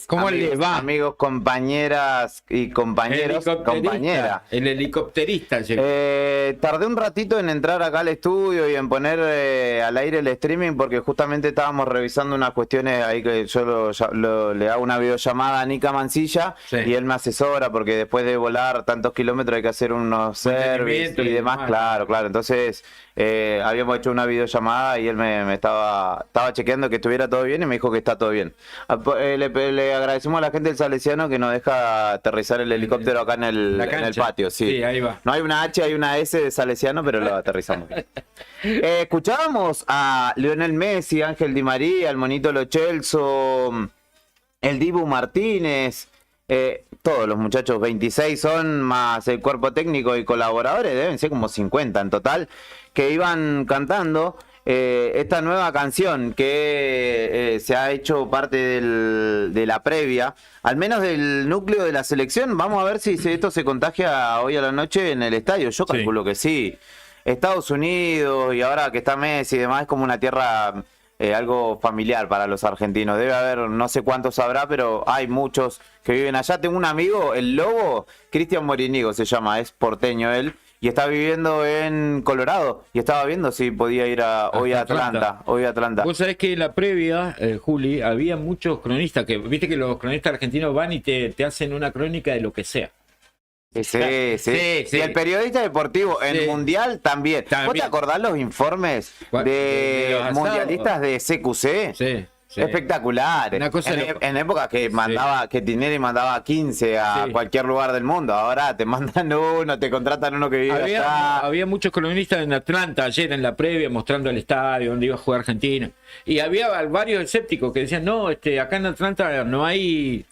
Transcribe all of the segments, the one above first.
¿Cómo le va? Amigos, compañeras y compañeros, compañera. El helicópterista llegó. Tardé un ratito en entrar acá al estudio y en poner al aire el streaming porque justamente estábamos revisando unas cuestiones ahí que yo le hago una videollamada a Nica Mancilla, sí, y él me asesora porque después de volar tantos kilómetros hay que hacer unos servicios y demás. Claro. Entonces habíamos hecho una videollamada y él me estaba chequeando que estuviera todo bien y me dijo que está todo bien. Le agradecemos a la gente del Salesiano que nos deja aterrizar el helicóptero acá en el patio. Sí, ahí va. No hay una H, hay una S de Salesiano, pero lo aterrizamos. Escuchábamos a Lionel Messi, Ángel Di María, el Monito Lo Celso, el Dibu Martínez, todos los muchachos, 26 son, más el cuerpo técnico y colaboradores, deben ser como 50 en total, que iban cantando esta nueva canción que se ha hecho parte de la previa, al menos del núcleo de la selección. Vamos a ver si esto se contagia hoy a la noche en el estadio. Yo calculo que sí. Estados Unidos y ahora que está Messi y demás es como una tierra algo familiar para los argentinos. Debe haber, no sé cuántos habrá, pero hay muchos que viven allá. Tengo un amigo, el Lobo, Cristian Morinigo se llama, es porteño él. Y está viviendo en Colorado. Y estaba viendo si podía ir hoy a Atlanta. Vos sabés que en la previa, Juli, había muchos cronistas que, viste que los cronistas argentinos van y te hacen una crónica de lo que sea. Sí. Y el periodista deportivo en Mundial también. ¿Vos te acordás los informes de mundialistas de CQC? Sí. Espectacular. En época que mandaba, que Tinelli mandaba 15 a cualquier lugar del mundo. Ahora te mandan uno, te contratan uno que vive allá. Había muchos columnistas en Atlanta ayer en la previa mostrando el estadio donde iba a jugar Argentina. Y había varios escépticos que decían, no, acá en Atlanta no hay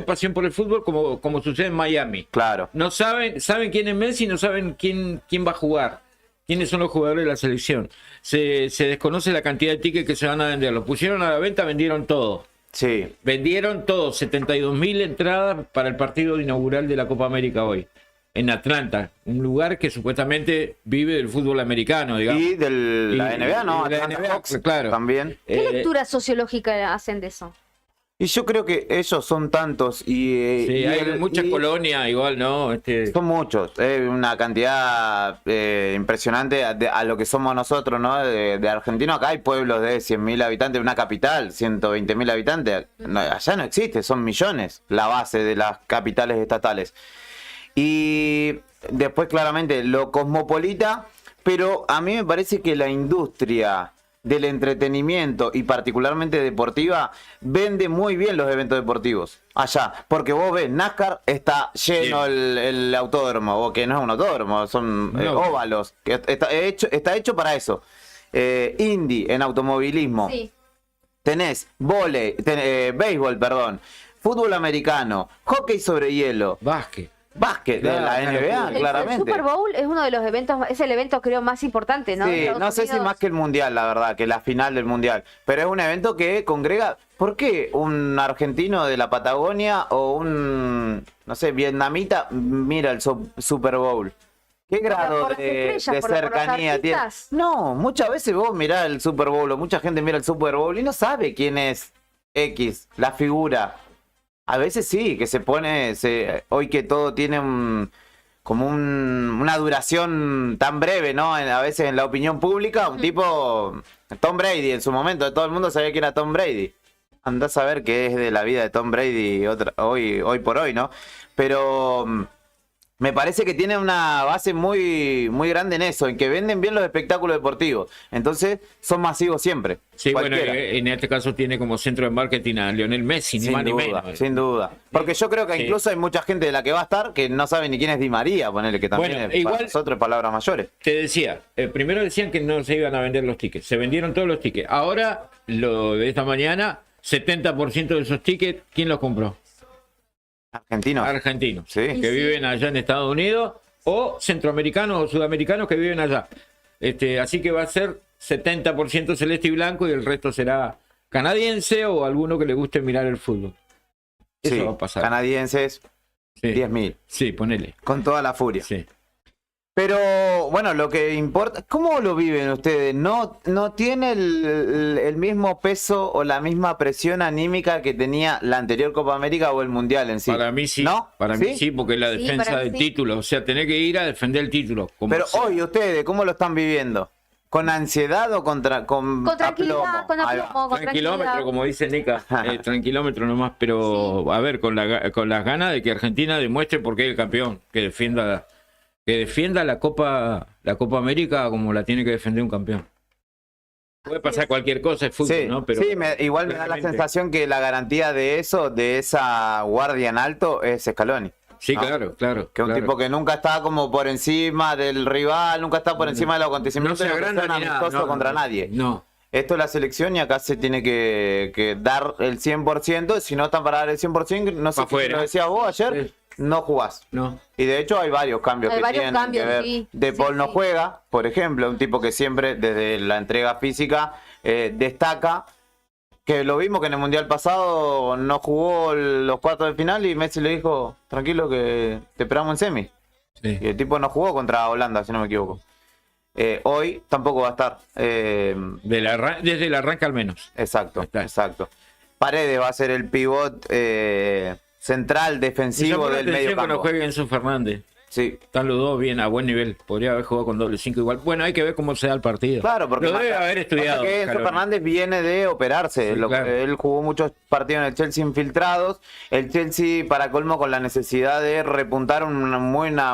pasión por el fútbol como sucede en Miami. Claro. No saben quién es Messi, no saben quién va a jugar. ¿Quiénes son los jugadores de la selección? Se desconoce la cantidad de tickets que se van a vender. Lo pusieron a la venta, vendieron todo. Sí. Vendieron todo, 72.000 entradas para el partido inaugural de la Copa América hoy. En Atlanta, un lugar que supuestamente vive del fútbol americano, digamos. Y de la NBA, ¿no? La NBA, claro. También. ¿Qué lectura sociológica hacen de eso? Y yo creo que ellos son tantos hay muchas colonias igual, ¿no? Son muchos, una cantidad impresionante a lo que somos nosotros, ¿no? De argentinos. Acá hay pueblos de 100.000 habitantes, una capital, 120.000 habitantes. No, allá no existe, son millones la base de las capitales estatales. Y después claramente lo cosmopolita, pero a mí me parece que la industria del entretenimiento y particularmente deportiva vende muy bien los eventos deportivos allá, porque vos ves NASCAR, está lleno el autódromo, o que no es un autódromo, son óvalos, que está hecho para eso. Indy en automovilismo, tenés béisbol, fútbol americano, hockey sobre hielo, básquet de la NBA, claramente. El Super Bowl es uno de los eventos, es el evento creo más importante, ¿no? Sí, no sé si más que el Mundial, la verdad, que la final del Mundial, pero es un evento que congrega. ¿Por qué un argentino de la Patagonia o un, no sé, vietnamita mira el Super Bowl? ¿Qué grado de cercanía tiene? No, muchas veces vos mirás el Super Bowl o mucha gente mira el Super Bowl y no sabe quién es X, la figura. A veces sí, que se pone, hoy que todo tiene una duración tan breve, ¿no? A veces en la opinión pública, un tipo, Tom Brady, en su momento todo el mundo sabía que era Tom Brady. Andás a ver qué es de la vida de Tom Brady hoy por hoy, ¿no? Pero me parece que tiene una base muy, muy grande en eso, en que venden bien los espectáculos deportivos. Entonces, son masivos siempre. Sí, cualquiera. Bueno, en este caso tiene como centro de marketing a Lionel Messi, ni más ni menos. Sin duda. Porque yo creo que incluso hay mucha gente de la que va a estar que no sabe ni quién es Di María, ponele, que también es para nosotros palabras mayores. Te decía, primero decían que no se iban a vender los tickets. Se vendieron todos los tickets. Ahora, lo de esta mañana, 70% de esos tickets, ¿quién los compró? Argentinos, sí, que viven allá en Estados Unidos, o centroamericanos o sudamericanos que viven allá. Así que va a ser 70% celeste y blanco y el resto será canadiense o alguno que le guste mirar el fútbol. Eso va a pasar. Canadienses, 10.000. Sí, ponele. Con toda la furia. Sí. Pero bueno, lo que importa, ¿cómo lo viven ustedes? ¿No tiene el mismo peso o la misma presión anímica que tenía la anterior Copa América o el Mundial en sí? Para mí sí, ¿No? para mí sí, porque es la Sí, defensa para mí del sí. título, o sea, tener que ir a defender el título. Como Pero sea. hoy ustedes, ¿cómo lo están viviendo? ¿Con ansiedad o con Con tranquilidad, aplomo? con Ahí va. aplomo, con Tranquilómetro, tranquilidad. como dice Nica, tranquilómetro nomás, pero a ver, con las ganas de que Argentina demuestre por qué es el campeón, que defienda la Copa América como la tiene que defender un campeón. Puede pasar cualquier cosa, es fútbol, Sí, ¿no? Pero sí, igual me da la realmente- sensación que la garantía de eso, de esa guardia en alto, es Scaloni. Sí, ¿no? claro. Que es un tipo que nunca está como por encima del rival, nunca está por encima de los acontecimientos, no se de agranda un ni nada, amistoso no, contra no, nadie. No, Esto es la selección y acá se tiene que dar el 100%. Si no están para dar el 100%, no sé Pa' qué afuera. lo decías vos ayer, Sí. no jugás. no. Y de hecho hay varios cambios Hay que varios tienen cambios, que ver. sí. De Paul Sí, no sí. juega, por ejemplo, un tipo que siempre desde la entrega física destaca. Que lo vimos que en el Mundial pasado no jugó los cuartos de final y Messi le dijo, tranquilo que te esperamos en semi. Sí. Y el tipo no jugó contra Holanda, si no me equivoco. Hoy tampoco va a estar. Desde el arranque al menos. Exacto, Está. exacto. Paredes va a ser el pivot central Me defensivo llamó la del atención medio que no campo. juegue Enzo Fernández. Sí, Están los dos bien, a buen nivel. Podría haber jugado con doble 5 igual. Bueno, hay que ver cómo se da el partido. claro, porque lo debe haber estudiado. pasa que Enzo Scaloni. Fernández viene de operarse. Sí, claro. Él jugó muchos partidos en el Chelsea infiltrados. El Chelsea, para colmo, con la necesidad de repuntar una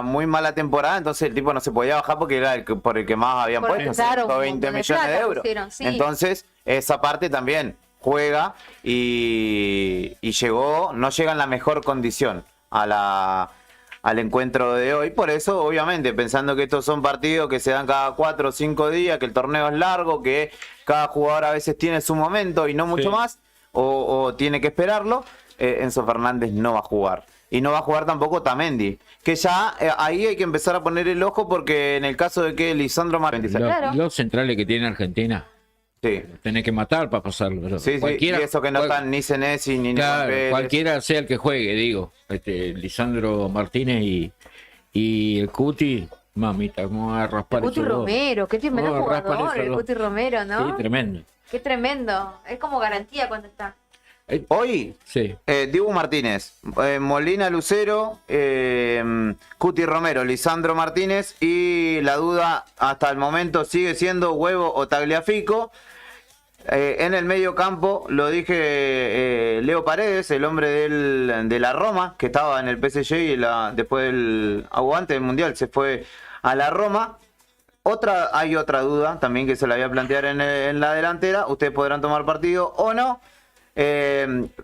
muy mala temporada, entonces el tipo no se podía bajar porque era por el que más habían Porque, puesto, claro, un 120 montón de millones de plata euros. pusieron, sí. Entonces, esa parte también juega y llegó, no llega en la mejor condición al encuentro de hoy. Por eso, obviamente, pensando que estos son partidos que se dan cada 4 o 5 días, que el torneo es largo, que cada jugador a veces tiene su momento y no mucho Sí. más, o tiene que esperarlo, Enzo Fernández no va a jugar. Y no va a jugar tampoco Tamendi, que ya ahí hay que empezar a poner el ojo porque en el caso de que Lisandro Martínez... Claro. Los centrales que tiene Argentina, Sí, tenés que matar para pasarlo. sí, sí, y eso que no están ni Senesi ni Claro, Pérez. cualquiera sea el que juegue, digo. Lisandro Martínez y el Cuti, mamita, cómo va a raspar Cuti esos dos. Romero, qué tremendo Oh, raspan jugador, esos el dos. Cuti Romero, ¿no? Sí, tremendo. Qué tremendo. Es como garantía cuando está. Hoy, Sí. Dibu Martínez, Molina Lucero, Cuti Romero, Lisandro Martínez y la duda hasta el momento sigue siendo Huevo o Tagliafico. En el medio campo, lo dije, Leo Paredes, el hombre de la Roma, que estaba en el PSG y después del antes del Mundial se fue a la Roma. Hay otra duda también que se la voy a plantear en la delantera. Ustedes podrán tomar partido o no.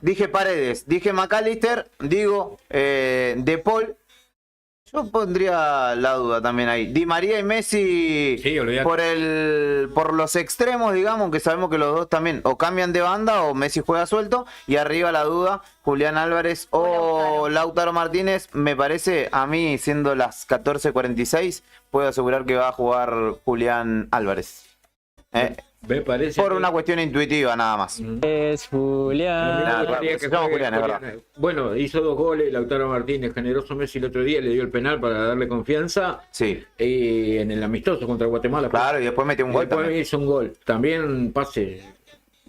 Dije Paredes, dije McAllister, digo De Paul. Yo pondría la duda también ahí. Di María y Messi Sí, olvidate. por los extremos, digamos, que sabemos que los dos también o cambian de banda o Messi juega suelto. Y arriba la duda, Julián Álvarez o Lautaro Martínez. Me parece, a mí, siendo las 14:46, puedo asegurar que va a jugar Julián Álvarez. Me parece. Por que- una cuestión intuitiva nada más. Es Julián. Nada, Me gustaría se llama juegue Julián, es verdad. Bueno, hizo 2 goles, Lautaro Martínez, generoso Messi el otro día, le dio el penal para darle confianza. Sí, En el amistoso contra Guatemala. claro, y después metió un Y gol después también. hizo un gol. También pase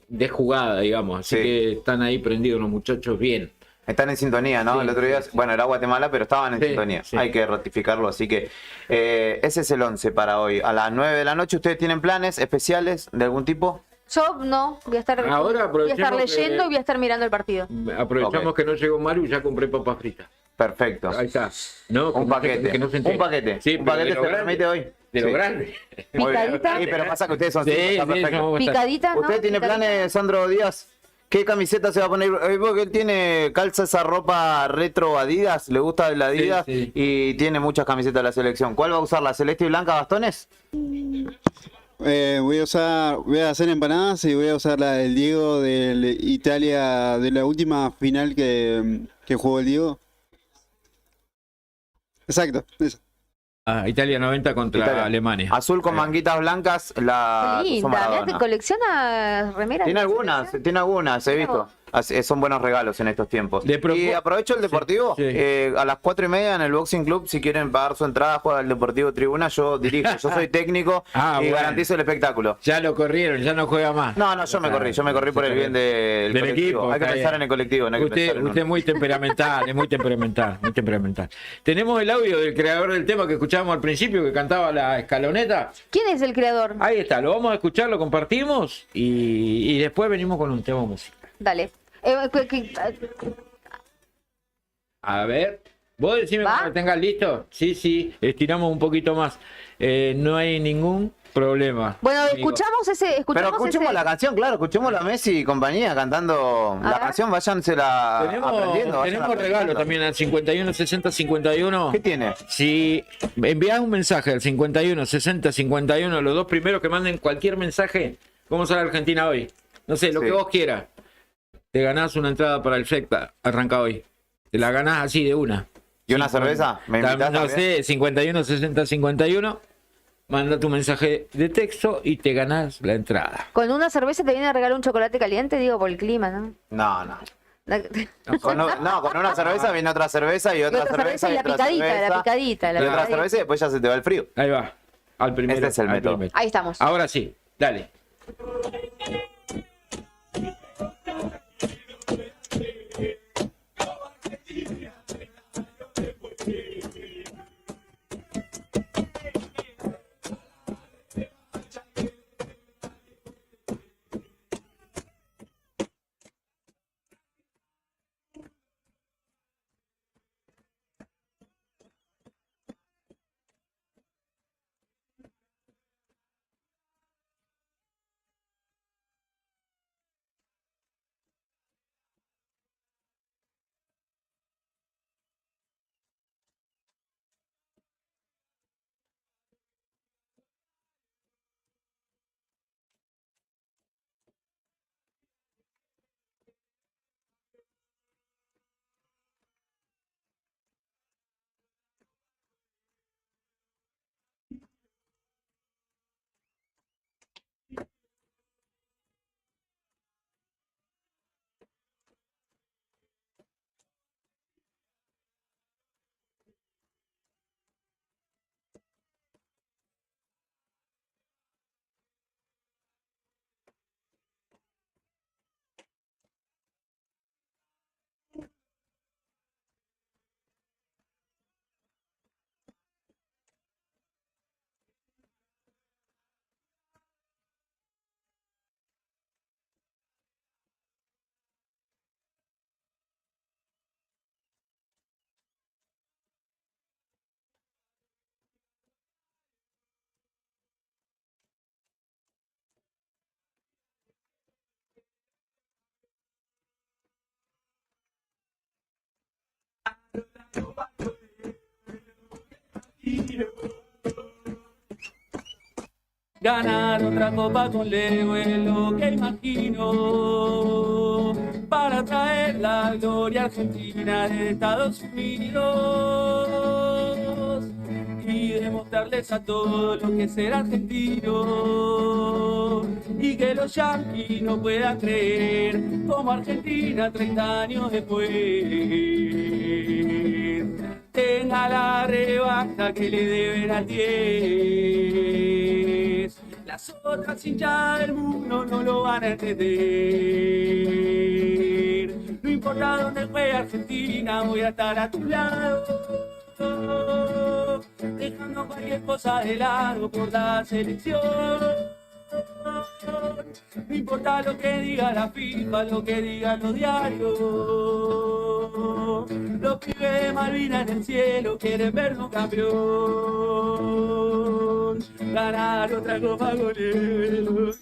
de jugada, digamos. Así Sí. que están ahí prendidos los muchachos bien. Están en sintonía, ¿no? Sí, El otro día, sí. bueno, era Guatemala, pero estaban en Sí, sintonía. sí. Hay que ratificarlo, así que ese es el 11 para hoy. A las 9 de la noche, ¿ustedes tienen planes especiales de algún tipo? Yo no, voy a estar, Ahora voy a estar aprovechemos leyendo que- y voy a estar mirando el partido. Aprovechamos Ok. que no llegó Mario y ya compré papas fritas. Perfecto. Ahí está. No, que Un no se- paquete. que no se entere. Un paquete. Sí, Un pero paquete de lo se grande. permite hoy. De lo Sí. grande. Muy bien. Picadita. Sí, pero pasa que ustedes son Sí, cinco, está sí, perfecto. somos bastante. Picadita, ¿no? ¿Usted tiene Picadita. planes, Sandro Díaz? ¿Qué camiseta se va a poner? Porque él calza esa ropa retro Adidas, le gusta el Adidas Sí, sí. y tiene muchas camisetas de la selección. ¿Cuál va a usar? ¿La celeste y blanca bastones? Voy a hacer empanadas y voy a usar la del Diego de Italia, de la última final que jugó el Diego. Exacto, eso. Italia 90 contra Italia. Alemania. Azul con manguitas blancas, la Qué usó linda, mirá que Maradona. colecciona remeras. Tiene de la algunas, selección. he visto. Son buenos regalos en estos tiempos. Y aprovecho el Deportivo. Sí. A las 4:30 en el Boxing Club, si quieren pagar su entrada, juega al Deportivo Tribuna. Yo dirijo, yo soy técnico y bueno. garantizo el espectáculo. Ya lo corrieron, ya no juega más. No, yo me corrí por el bien del colectivo. equipo. Hay que pensar en el colectivo. No hay que pensar en Usted es muy temperamental, es muy temperamental. Tenemos el audio del creador del tema que escuchábamos al principio, que cantaba la escaloneta. ¿Quién es el creador? Ahí está, lo vamos a escuchar, lo compartimos y después venimos con un tema musical. Dale. A ver, vos decime ¿Va? cuando lo tengas listo. Sí, estiramos un poquito más. No hay ningún problema. Bueno, amigo. Pero escuchemos la canción, claro, escuchemos a Messi y compañía cantando la ver. canción, váyansela aprendiendo. Tenemos regalo también al 51 60 51. ¿Qué tiene? Si envías un mensaje al 51 60 51, los dos primeros que manden cualquier mensaje, ¿cómo sale Argentina hoy? No sé, lo que vos quieras. Te ganás una entrada para el FECTA, arranca hoy. Te la ganás así de una. ¿Y una cerveza? ¿Me invitás No también? sé, 51 60 51. Manda tu mensaje de texto y te ganás la entrada. Con una cerveza te viene a regalar un chocolate caliente, digo, por el clima, ¿no? No. Con una cerveza viene otra cerveza y otra cerveza y la otra picadita, cerveza, la picadita, y otra picadita. cerveza y después ya se te va el frío. Ahí va. Al primero. Este es el al método. primero. Ahí estamos. Ahora sí, dale. Ganar otra copa con Leo es lo que imagino para traer la gloria argentina de Estados Unidos y demostrarles a todos lo que es ser argentino y que los yanquis no puedan creer como Argentina 30 años después tenga la rebaja que le deben a 10. Las otras hinchadas del mundo no lo van a entender. No importa dónde juegue Argentina, voy a estar a tu lado. Dejando cualquier cosa de lado por la selección. No importa lo que diga la FIFA, lo que digan los diarios. Los pibes de Malvinas en el cielo quieren vernos campeón. Ganar otra copa con él.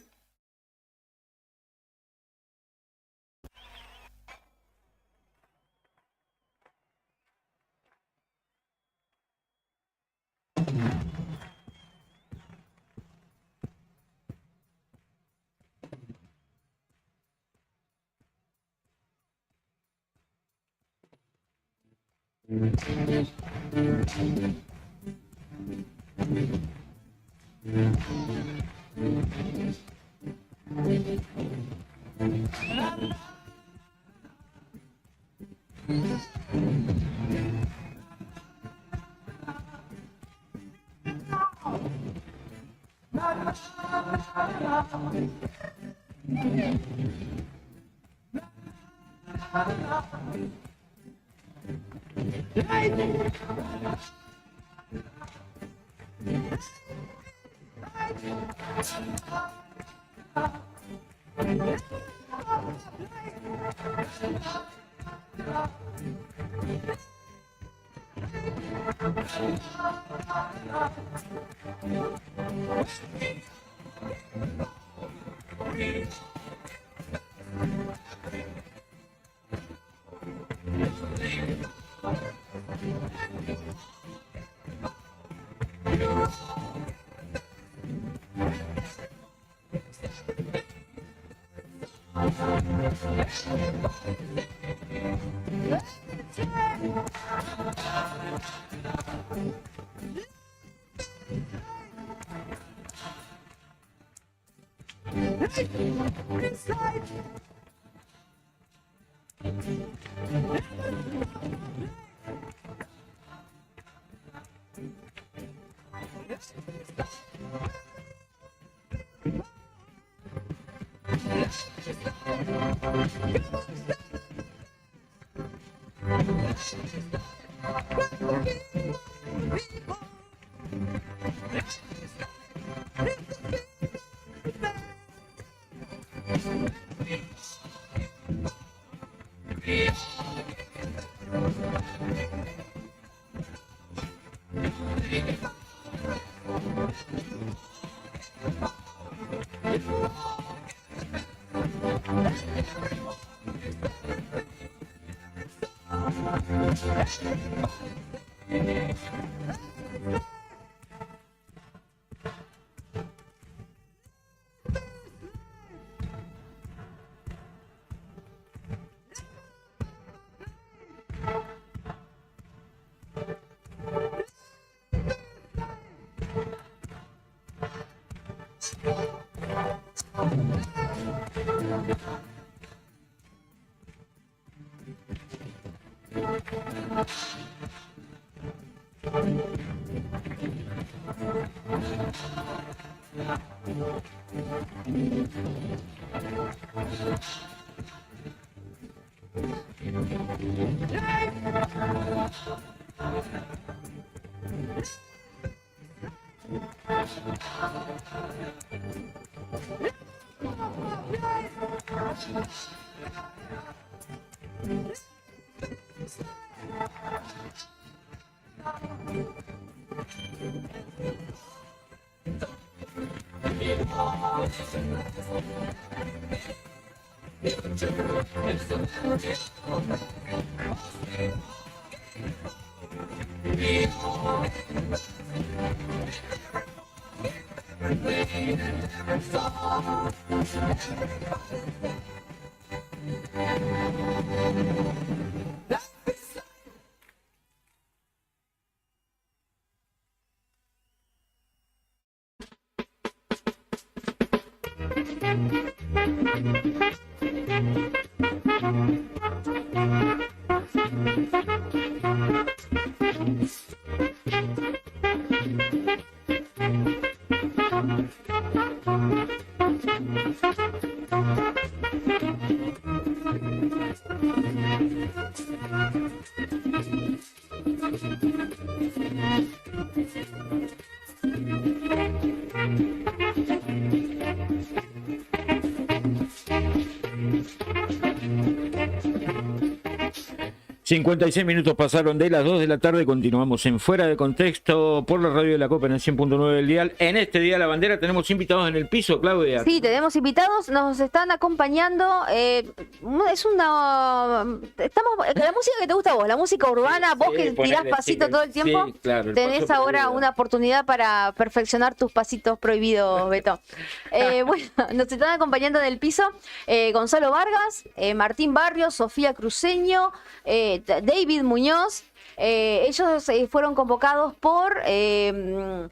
...56 minutos pasaron de las 2 de la tarde... ...continuamos en Fuera de Contexto... ...por la radio de la Copa en el 100.9 del dial... ...en este Día de la Bandera tenemos invitados en el piso, Claudia. Sí, tenemos invitados, nos están acompañando... es una... la música que te gusta a vos, la música urbana... vos que tirás pasito todo el tiempo... Sí, claro, tenés ahora prohibido. Una oportunidad para perfeccionar tus pasitos prohibidos, Beto. Bueno, nos están acompañando en el piso... Gonzalo Vargas, Martín Barrios, Sofía Cruceño... David Muñoz Ellos fueron convocados por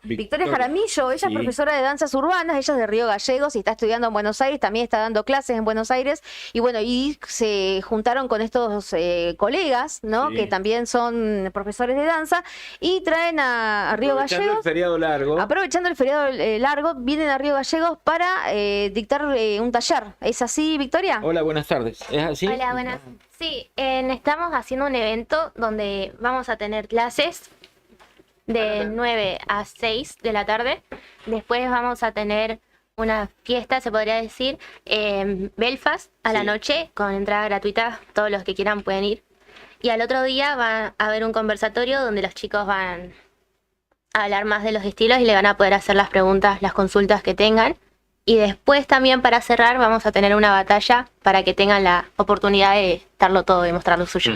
Victoria Jaramillo. Ella es profesora de danzas urbanas, ella es de Río Gallegos y está estudiando en Buenos Aires, también está dando clases en Buenos Aires. Y bueno, y se juntaron con estos colegas, ¿no? Que también son profesores de danza y traen a Río Gallegos. El feriado largo. Aprovechando el feriado largo, vienen a Río Gallegos para dictar un taller. ¿Es así, Victoria? Hola, buenas tardes. ¿Es así? Hola, buenas. Sí, estamos haciendo un evento donde vamos a tener clases de 9 a 6 de la tarde. Después vamos a tener una fiesta, se podría decir, en Belfast a la noche, con entrada gratuita. Todos los que quieran pueden ir. Y al otro día va a haber un conversatorio donde los chicos van a hablar más de los estilos y le van a poder hacer las preguntas, las consultas que tengan. Y después también para cerrar vamos a tener una batalla para que tengan la oportunidad de darlo todo y mostrar lo suyo.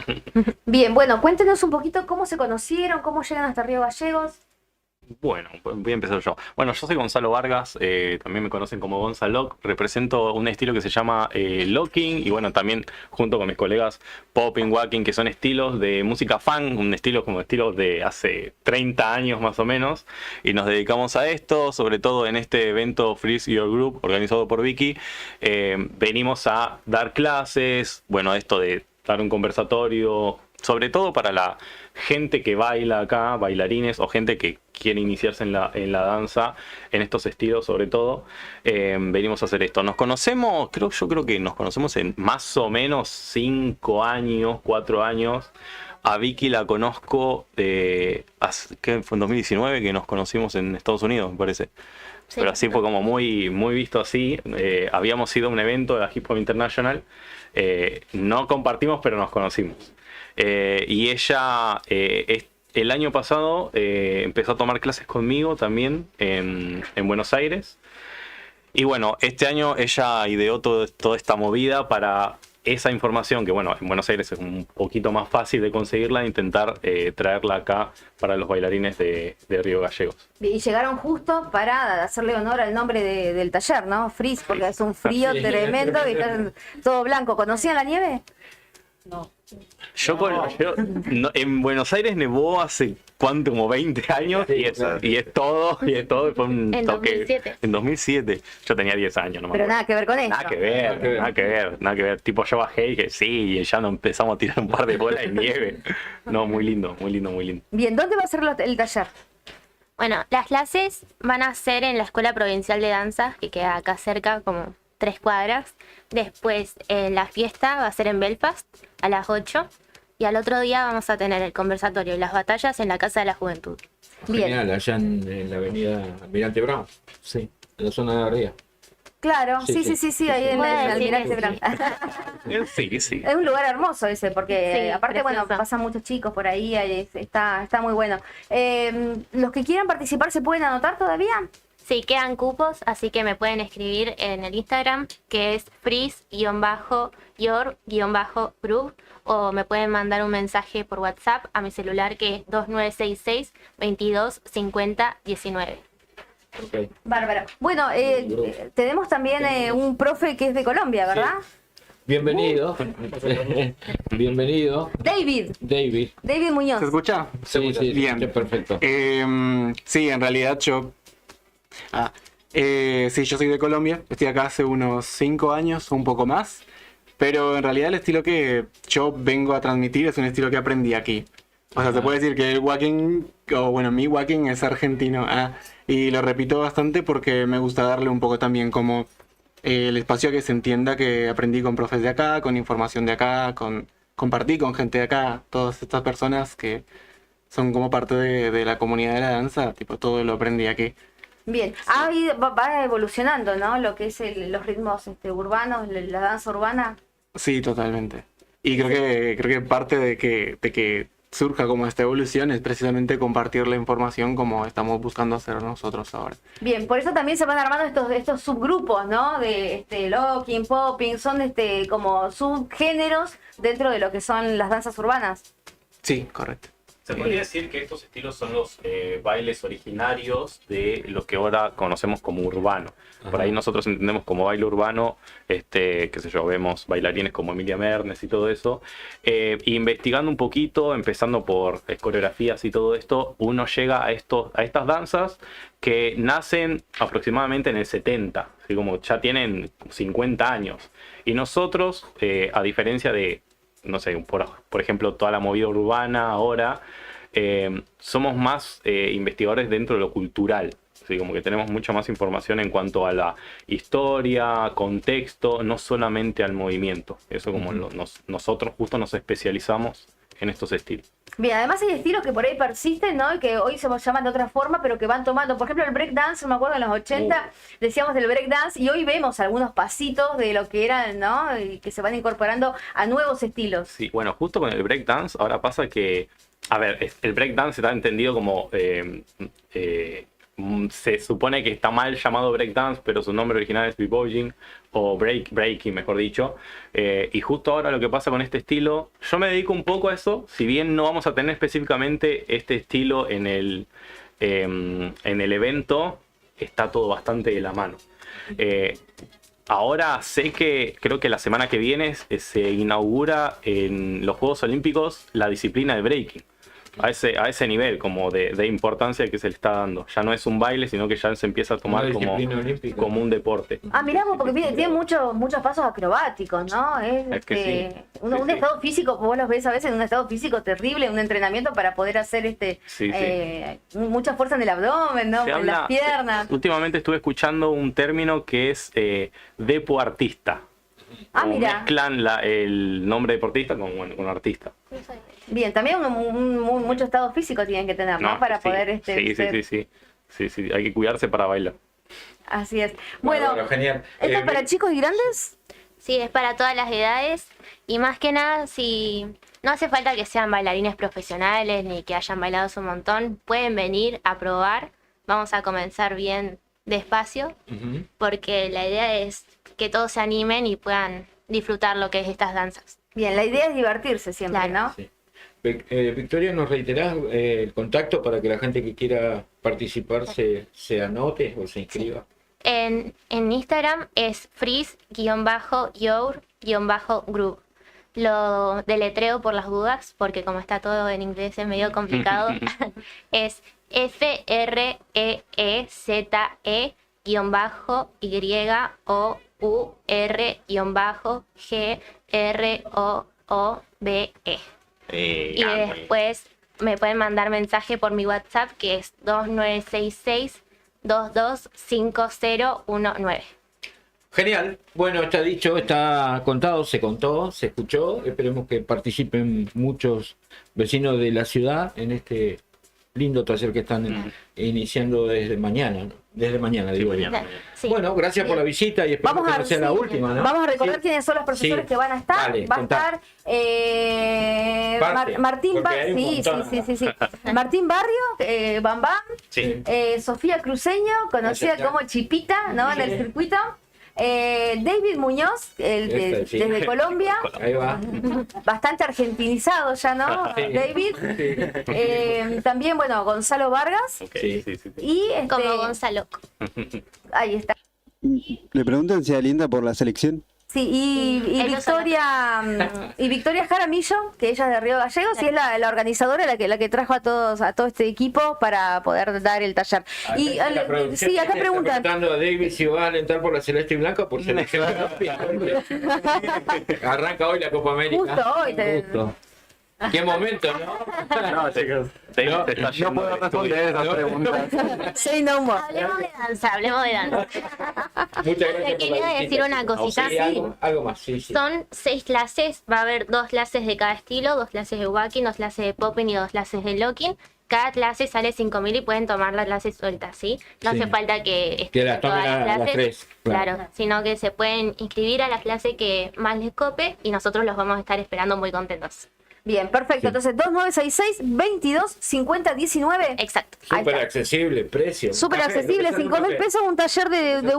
Bien, bueno, cuéntenos un poquito cómo se conocieron, cómo llegan hasta Río Gallegos. Bueno, pues voy a empezar yo. Bueno, yo soy Gonzalo Vargas, también me conocen como Gonzalo. Represento un estilo que se llama locking y bueno, también junto con mis colegas popping, walking, que son estilos de música funk, un estilo como estilos de hace 30 años más o menos. Y nos dedicamos a esto, sobre todo en este evento Freeze Your Group, organizado por Vicky. Venimos a dar clases, bueno, esto de dar un conversatorio, sobre todo para la gente que baila acá, bailarines o gente que quiere iniciarse en la danza, en estos estilos sobre todo. Venimos a hacer esto. Nos conocemos, yo creo que nos conocemos en más o menos 5 años, 4 años. A Vicky la conozco, ¿qué fue en 2019 que nos conocimos en Estados Unidos, me parece? Sí. Pero así fue como muy, muy visto así. Habíamos ido a un evento de la Hip Hop International. No compartimos, pero nos conocimos. Y ella el año pasado empezó a tomar clases conmigo también en Buenos Aires. Y bueno, este año ella ideó toda esta movida para esa información, que bueno, en Buenos Aires es un poquito más fácil de conseguirla, intentar traerla acá para los bailarines de Río Gallegos. Y llegaron justo para hacerle honor al nombre del taller, ¿no? Freeze, porque es un frío tremendo y está todo blanco. ¿Conocían la nieve? No. En Buenos Aires nevó hace cuánto, como 20 años y es todo fue un en toque. 2007. En 2007. Yo tenía 10 años, no me Pero acuerdo. nada que ver con eso. Nada que ver. Tipo, yo bajé y dije, sí, y ya nos empezamos a tirar un par de bolas de nieve. No, muy lindo. Bien, ¿dónde va a ser el taller? Bueno, las clases van a ser en la Escuela Provincial de Danza, que queda acá cerca, como 3 cuadras. Después la fiesta va a ser en Belfast a las 8. Y al otro día vamos a tener el conversatorio y las batallas en la Casa de la Juventud. Bien. Genial, allá en la avenida Almirante Brown. Sí, en la zona de arriba. Claro, sí, ahí en el Almirante Brown. Sí. Es un lugar hermoso ese, porque Sí, aparte, precioso. bueno, pasan muchos chicos por ahí, está muy bueno. ¿Los que quieran participar se pueden anotar todavía? Sí, quedan cupos, así que me pueden escribir en el Instagram, que es freeze-your-group, o me pueden mandar un mensaje por WhatsApp a mi celular, que es 2966 22 50 19. Okay. Bárbaro. Bueno, tenemos también un profe que es de Colombia, ¿verdad? Sí. Bienvenido. Bienvenido. David Muñoz. ¿Se escucha? Sí, Bien. Perfecto. Sí, en realidad yo soy de Colombia. Estoy acá hace unos 5 años, un poco más. Pero en realidad el estilo que yo vengo a transmitir es un estilo que aprendí aquí. O sea, se puede decir que el walking, o bueno, mi walking es argentino. Y lo repito bastante porque me gusta darle un poco también como el espacio a que se entienda que aprendí con profes de acá, con información de acá, compartí con gente de acá, todas estas personas que son como parte de la comunidad de la danza, tipo todo lo aprendí aquí. Bien, va evolucionando, ¿no? Lo que es los ritmos urbanos, la danza urbana. Sí, totalmente. Y creo que parte de que surja como esta evolución es precisamente compartir la información como estamos buscando hacer nosotros ahora. Bien, por eso también se van armando estos subgrupos, ¿no? De locking, popping, son como subgéneros dentro de lo que son las danzas urbanas. Sí, correcto. Se podría decir que estos estilos son los bailes originarios de lo que ahora conocemos como urbano. Por ahí nosotros entendemos como baile urbano, qué sé yo, vemos bailarines como Emilia Mernes y todo eso. Investigando un poquito, empezando por coreografías y todo esto, uno llega a estas danzas que nacen aproximadamente en el 70, así como ya tienen 50 años. Y nosotros, a diferencia de, no sé, por ejemplo, toda la movida urbana ahora, somos más investigadores dentro de lo cultural. Así como que tenemos mucha más información en cuanto a la historia, contexto, no solamente al movimiento. Eso como nosotros justo nos especializamos en estos estilos. Bien, además hay estilos que por ahí persisten, ¿no? Y que hoy se llaman de otra forma, pero que van tomando. Por ejemplo, el breakdance, me acuerdo en los 80, decíamos del breakdance, y hoy vemos algunos pasitos de lo que eran, ¿no? Y que se van incorporando a nuevos estilos. Sí, bueno, justo con el breakdance, ahora pasa que, a ver, el breakdance está entendido como... se supone que está mal llamado breakdance, pero su nombre original es b-boying o breaking, mejor dicho. Y justo ahora lo que pasa con este estilo, yo me dedico un poco a eso, si bien no vamos a tener específicamente este estilo en el evento, está todo bastante de la mano. Ahora sé que creo que la semana que viene se inaugura en los Juegos Olímpicos la disciplina de breaking. A ese nivel como de importancia que se le está dando. Ya no es un baile, sino que ya se empieza a tomar como un deporte. Ah, mirá, porque tiene muchos pasos acrobáticos, ¿no? Es que sí. Un estado físico, vos los ves a veces en un estado físico terrible, un entrenamiento para poder hacer mucha fuerza en el abdomen, ¿no? En las piernas. Últimamente estuve escuchando un término que es deportista. Ah, mira. Mezclan el nombre deportista con artista. Bien, también mucho estado físico tienen que tener, ¿no? Para poder Sí, hay que cuidarse para bailar. Así es. Bueno, genial. ¿esto es para chicos y grandes? Sí, es para todas las edades y más que nada, si no hace falta que sean bailarines profesionales ni que hayan bailado un montón, pueden venir a probar. Vamos a comenzar bien despacio porque la idea es que todos se animen y puedan disfrutar lo que es estas danzas. Bien, la idea es divertirse siempre, Claro. ¿no? Sí. Victoria, ¿nos reiterás el contacto para que la gente que quiera participar se anote o se inscriba? En Instagram es freeze_your_group. Lo deletreo por las dudas, porque como está todo en inglés es medio complicado. Es FREEZYOUR_GROOBE. Y después me pueden mandar mensaje por mi WhatsApp, que es 2966-225019. Genial. Bueno, está dicho, está contado, se contó, se escuchó. Esperemos que participen muchos vecinos de la ciudad en este lindo taller que están iniciando desde mañana, ¿no? Desde mañana, digo yo. Sí. Bueno, gracias por la visita y esperemos que no sea la última, ¿no? Vamos a recordar quiénes son los profesores que van a estar. Dale, Va a contá. estar Martín Martín Barrio, Bam Bam, Sofía Cruceño, conocida como Chipita, ¿no? En el circuito. David Muñoz, desde Colombia. Ahí va. Bastante argentinizado ya, ¿no? Sí. David. También, bueno, Gonzalo Vargas. Sí. Y Como Gonzalo. ahí está. Le preguntan si alienta por la selección. Sí, y Victoria Jaramillo, que ella es de Río Gallegos, y es la organizadora, la que trajo a todo este equipo para poder dar el taller. Y La producción acá está preguntan. preguntando a David si va a alentar por la celeste y blanca por selección propia. Arranca hoy la Copa América. Justo hoy. Justo. Qué momento, ¿no? No, chicos, no puedo responder esas preguntas. Say no more. Hablemos de danza. Muchas gracias. Te quería decir una cosita. Sí, algo más, sí. Son 6 clases, va a haber 2 clases de cada estilo, 2 clases de walking, 2 clases de popping y 2 clases de locking. Cada clase sale 5.000 y pueden tomar la clase suelta, ¿sí? No hace falta que las tomen todas a las 3. Claro, sino que se pueden inscribir a la clase que más les cope y nosotros los vamos a estar esperando muy contentos. Bien, perfecto. Entonces, 2966-225019. Exacto. Súper accesible, precio. Súper accesible, 5.000 pesos un taller de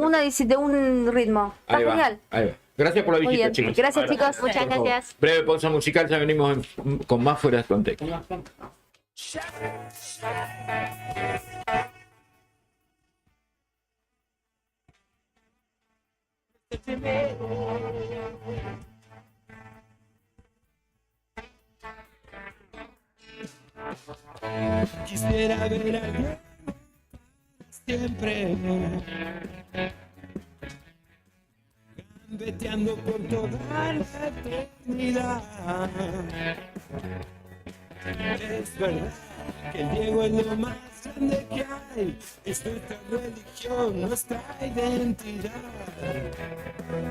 un ritmo. Está Ahí va, genial. ahí va. Gracias por la Muy visita, bien. chicos. Gracias, chicos. Muchas gracias. Breve pausa musical, ya venimos con más Fuera de Contexto. Quisiera ver a alguien siempre gambeteando por toda la eternidad. Es verdad que el Diego es lo más grande que hay, es nuestra religión, nuestra identidad.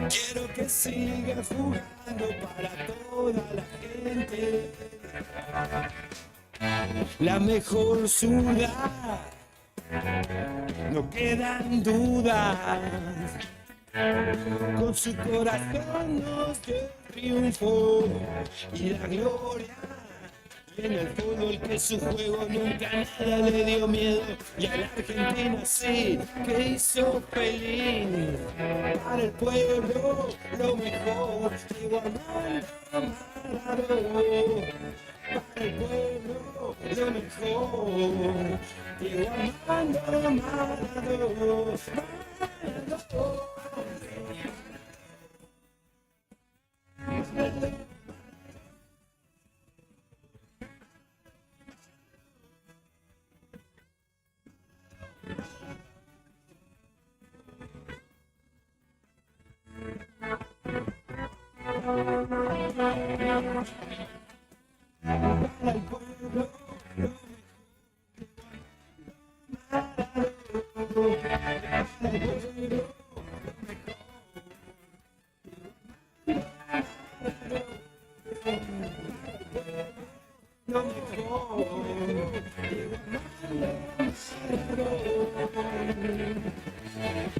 Quiero que siga jugando para toda la gente. La mejor ciudad, no quedan dudas. Con su corazón nos dio el triunfo y la gloria. Y en el fútbol que su juego nunca nada le dio miedo. Y a la Argentina sí, que hizo feliz. Para el pueblo lo mejor, Diego Armando Maradona. Para el pueblo lo mejor, Diego Armando Maradona.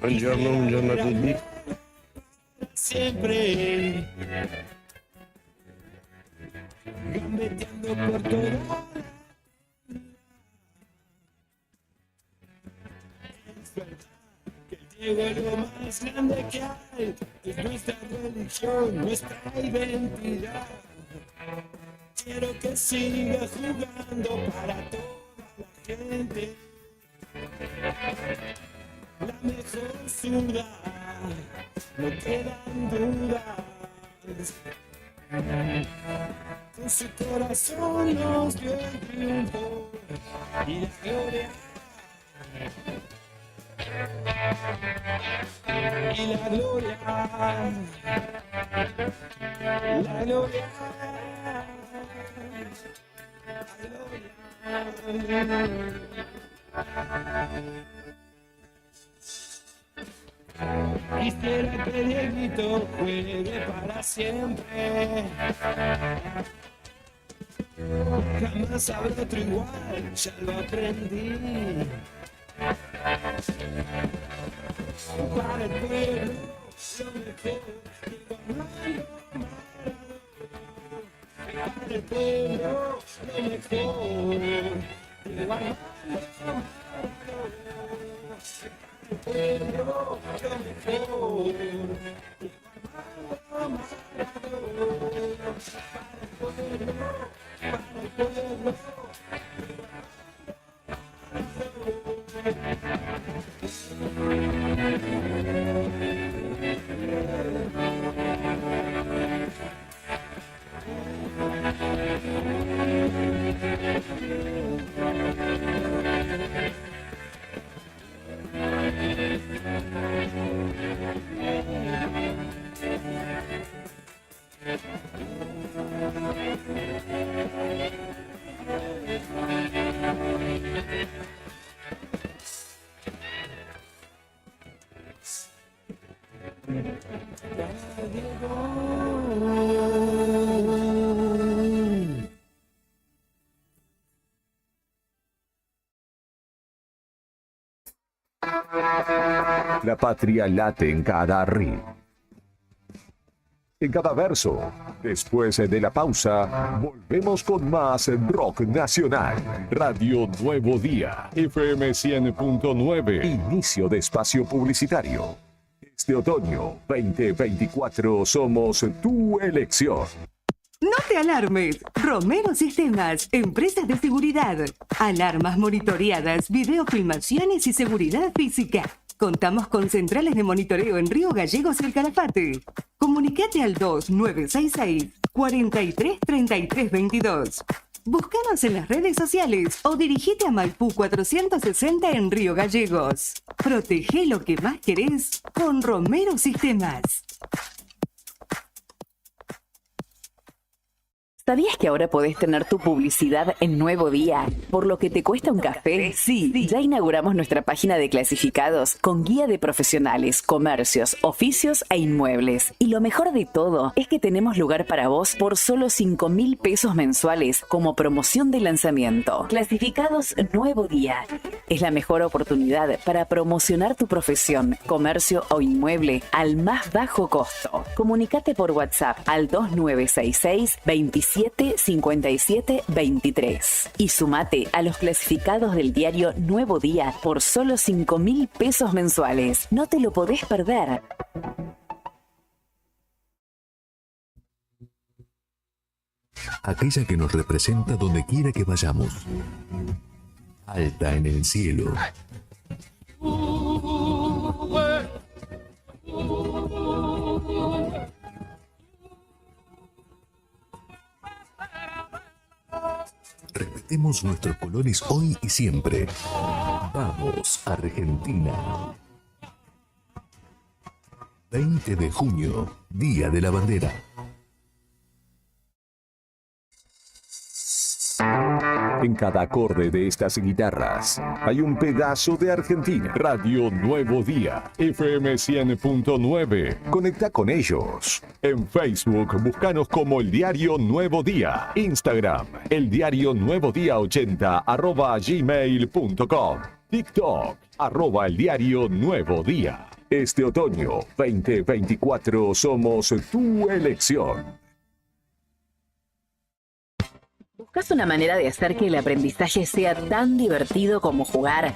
Buongiorno a tutti. Siempre gambeteando por toda. Es verdad que el Diego es lo más grande que hay, es nuestra religión, nuestra identidad. Quiero que siga jugando para toda la gente. La mejor ciudad, no quedan dudas. Con su corazón nos dio el triunfo y la gloria. Y la gloria. La gloria. La gloria. Quisiera que Dieguito juegue para siempre. Jamás habrá otro igual, ya lo aprendí. Para el pueblo, lo mejor, Diego Armando Maradona. Para el pueblo, lo mejor, Diego Armando Maradona. El pueblo, lo mejor, Diego Armando Maradona. Para el pueblo, La patria late en cada ritmo, en cada verso. Después de la pausa, volvemos con más rock nacional. Radio Nuevo Día, FM 100.9. Inicio de espacio publicitario. Este otoño 2024 somos tu elección. ¿No te alarmes. Romero Sistemas, empresas de seguridad. Alarmas monitoreadas, videofilmaciones y seguridad física. Contamos con centrales de monitoreo en Río Gallegos y El Calafate. Comunicate al 2966 433322. Búscanos en las redes sociales o dirigite a Maipú 460 en Río Gallegos. Protege lo que más querés con Romero Sistemas. ¿Sabías que ahora podés tener tu publicidad en Nuevo Día? ¿Por lo que te cuesta un café? Sí, ya inauguramos nuestra página de clasificados con guía de profesionales, comercios, oficios e inmuebles. Y lo mejor de todo es que tenemos lugar para vos por solo 5.000 pesos mensuales como promoción de lanzamiento. Clasificados Nuevo Día. Es la mejor oportunidad para promocionar tu profesión, comercio o inmueble al más bajo costo. Comunicate por WhatsApp al 2966 27 57 23 y sumate a los clasificados del diario Nuevo Día por solo 5.000 pesos mensuales. No te lo podés perder. Aquella que nos representa donde quiera que vayamos. Alta en el cielo. Respetemos nuestros colores hoy y siempre. Vamos, Argentina. 20 de junio, Día de la Bandera. En cada acorde de estas guitarras hay un pedazo de Argentina. Radio Nuevo Día, FM 100.9. Conecta con ellos. En Facebook, búscanos como El Diario Nuevo Día. Instagram, El Diario Nuevo Día 80 @gmail.com. TikTok, @El Diario Nuevo Día. Este otoño 2024 somos tu elección. ¿Buscas una manera de hacer que el aprendizaje sea tan divertido como jugar?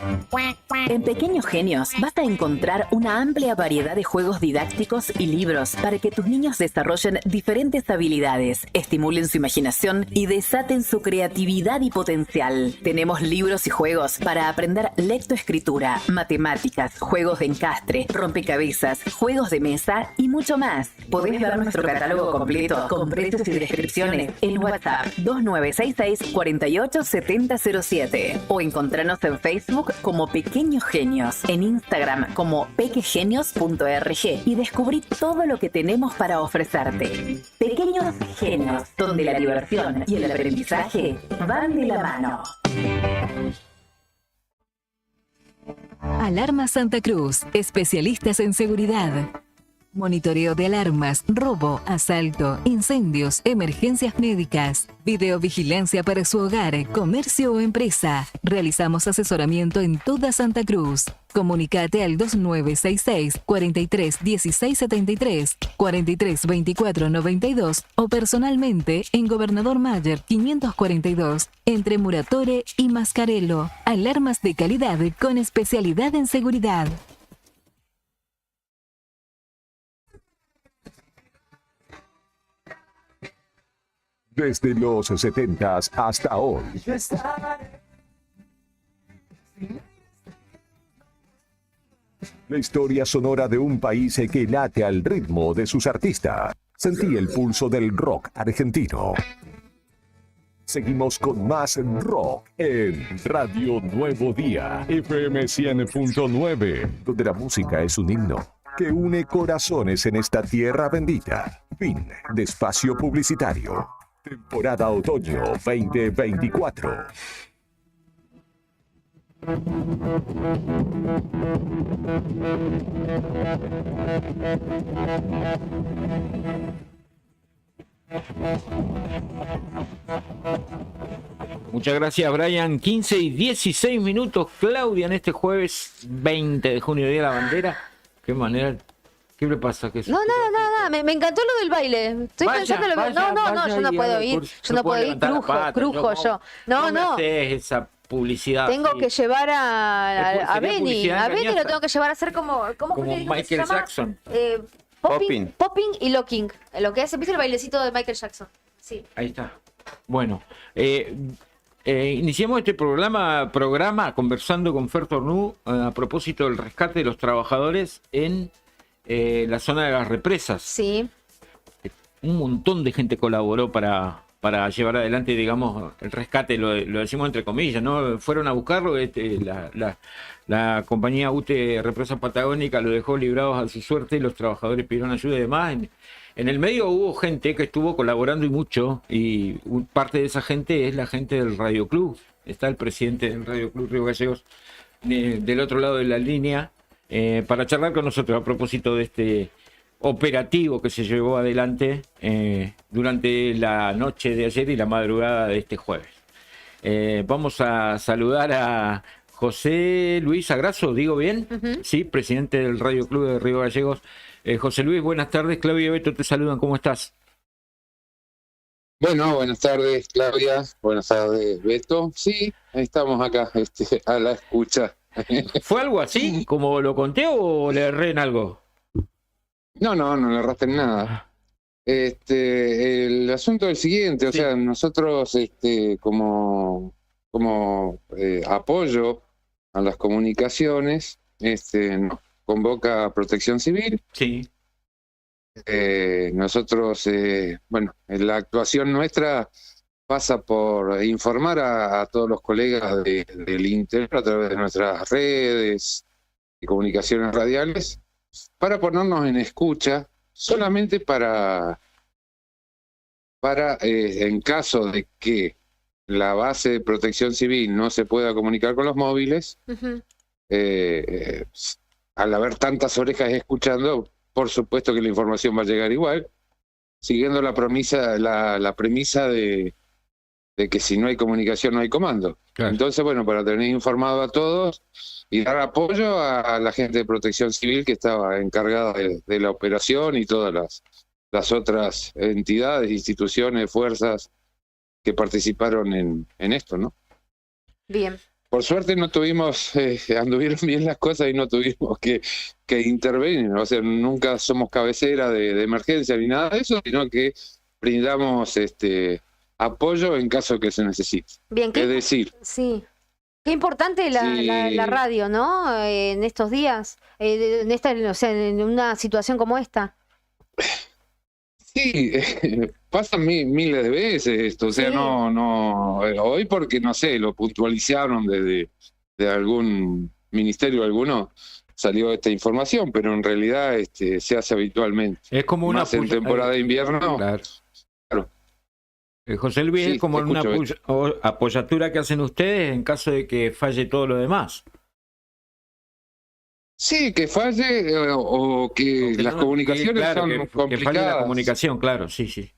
En Pequeños Genios vas a encontrar una amplia variedad de juegos didácticos y libros para que tus niños desarrollen diferentes habilidades, estimulen su imaginación y desaten su creatividad y potencial. Tenemos libros y juegos para aprender lectoescritura, matemáticas, juegos de encastre, rompecabezas, juegos de mesa y mucho más. Podés ver nuestro catálogo completo con precios y descripciones en WhatsApp 2966 48 70 07 o encontrarnos en Facebook como Pequeños Genios, en Instagram como pequegenios.org y descubrí todo lo que tenemos para ofrecerte. Pequeños Genios, donde la diversión y el aprendizaje van de la mano. Alarma Santa Cruz, especialistas en seguridad. Monitoreo de alarmas, robo, asalto, incendios, emergencias médicas, videovigilancia para su hogar, comercio o empresa. Realizamos asesoramiento en toda Santa Cruz. Comunicate al 2966 43 16 73, 43 24 92 o personalmente en Gobernador Mayer 542, entre Muratore y Mascarello. Alarmas de calidad con especialidad en seguridad. Desde los 70s hasta hoy. La historia sonora de un país que late al ritmo de sus artistas. Sentí el pulso del rock argentino. Seguimos con más rock en Radio Nuevo Día, FM 100.9, donde la música es un himno que une corazones en esta tierra bendita. Fin de espacio publicitario. Temporada Otoño 2024. Muchas gracias, Brian. 15 y 16 minutos, Claudia, en este jueves 20 de junio, Día de la Bandera. Qué manera. ¿Qué le pasa? No, nada. Me encantó lo del baile. Estoy pensando lo que... No, yo no puedo ir. Yo no puedo ir, crujo yo. No. No esa publicidad. Tengo que llevar a Benny. A Benny lo tengo que llevar a hacer como Michael Jackson. Popping y locking. Lo que hace, ¿viste el bailecito de Michael Jackson? Sí. Ahí está. Bueno, iniciamos este programa conversando con Fer Tornú a propósito del rescate de los trabajadores en la zona de las represas. Sí. Un montón de gente colaboró para llevar adelante, digamos, el rescate, lo decimos entre comillas, ¿no? Fueron a buscarlo, la compañía UTE Represa Patagónica lo dejó librados a su suerte y los trabajadores pidieron ayuda y demás. En el medio hubo gente que estuvo colaborando y mucho, y parte de esa gente es la gente del Radio Club. Está el presidente del Radio Club Río Gallegos del otro lado de la línea para charlar con nosotros a propósito de este operativo que se llevó adelante durante la noche de ayer y la madrugada de este jueves. Vamos a saludar a José Luis Agrazo, ¿digo bien? Sí, presidente del Radio Club de Río Gallegos. José Luis, buenas tardes. Claudia y Beto te saludan, ¿cómo estás? Bueno, buenas tardes, Claudia. Buenas tardes, Beto. Sí, estamos acá, a la escucha. ¿Fue algo así, como lo conté, o le erré en algo? No le erraste en nada. El asunto es el siguiente, o sea, nosotros como apoyo a las comunicaciones, nos convoca Protección Civil. Sí. Nosotros, la actuación nuestra pasa por informar a todos los colegas del interior a través de nuestras redes y comunicaciones radiales, para ponernos en escucha, solamente para en caso de que la base de Protección Civil no se pueda comunicar con los móviles, al haber tantas orejas escuchando, por supuesto que la información va a llegar igual, siguiendo la premisa de que si no hay comunicación no hay comando. Claro. Entonces, para tener informado a todos y dar apoyo a la gente de Protección Civil que estaba encargada de la operación y todas las otras entidades, instituciones, fuerzas que participaron en esto, ¿no? Bien. Por suerte no tuvimos, anduvieron bien las cosas y no tuvimos que intervenir, o sea, nunca somos cabecera de emergencia ni nada de eso, sino que brindamos apoyo en caso que se necesite. Bien, es decir, sí. Qué importante la radio, ¿no? En estos días, en una situación como esta. Sí, pasan miles de veces esto, o sea, Sí. no, hoy porque, no sé, lo puntualizaron de algún ministerio, alguno, salió esta información, pero en realidad se hace habitualmente. Es como una más en temporada de invierno. Claro. José Luis, Sí, es como te una escucho, apoyatura que hacen ustedes en caso de que falle todo lo demás. Sí, que falle o que las comunicaciones claro, son que complicadas. falle la comunicación, claro, sí.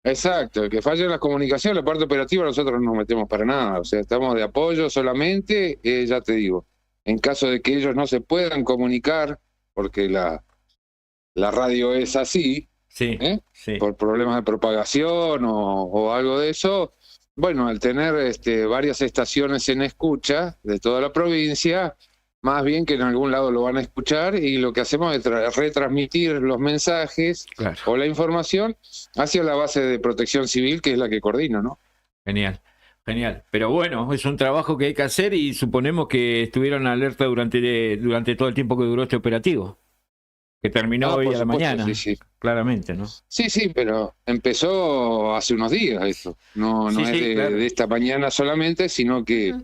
Exacto, que falle la comunicación, la parte operativa nosotros no nos metemos para nada, o sea, estamos de apoyo solamente, ya te digo, en caso de que ellos no se puedan comunicar, porque la radio es así, sí. por problemas de propagación o algo de eso, al tener varias estaciones en escucha de toda la provincia, más bien que en algún lado lo van a escuchar, y lo que hacemos es retransmitir los mensajes o la información hacia la base de Protección Civil, que es la que coordina, ¿no? Genial. Pero bueno, es un trabajo que hay que hacer y suponemos que estuvieron alerta durante todo el tiempo que duró este operativo, que terminó hoy por a la supuesto, mañana, sí. claramente, ¿no? Sí, pero empezó hace unos días esto, no Sí, es sí, claro. de esta mañana solamente, sino que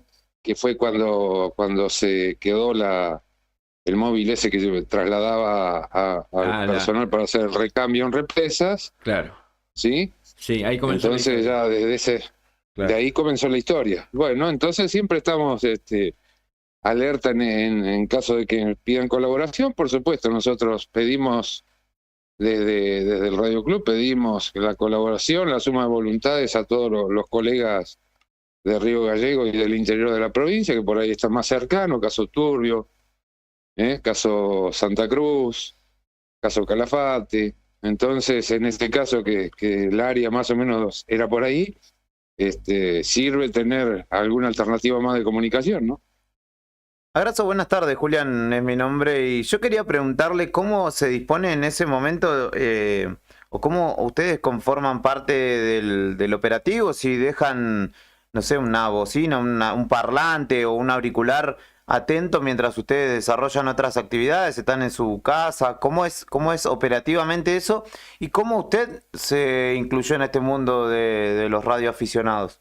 fue cuando se quedó el móvil ese que trasladaba al personal para hacer el recambio en represas. Claro. ¿Sí? Sí, ahí comenzó. Entonces ya de ahí comenzó la historia. Bueno, entonces siempre estamos alerta en caso de que pidan colaboración. Por supuesto, nosotros pedimos desde el Radio Club, pedimos la colaboración, la suma de voluntades a todos los colegas de Río Gallegos y del interior de la provincia, que por ahí está más cercano, caso Turbio, caso Santa Cruz, caso Calafate. Entonces, en este caso que el área más o menos era por ahí, sirve tener alguna alternativa más de comunicación, ¿no? Abrazo, buenas tardes, Julián es mi nombre, y yo quería preguntarle cómo se dispone en ese momento, o cómo ustedes conforman parte del operativo, si dejan, no sé, una bocina, un parlante o un auricular atento mientras ustedes desarrollan otras actividades, están en su casa, ¿cómo es operativamente eso? ¿Y cómo usted se incluyó en este mundo de los radioaficionados?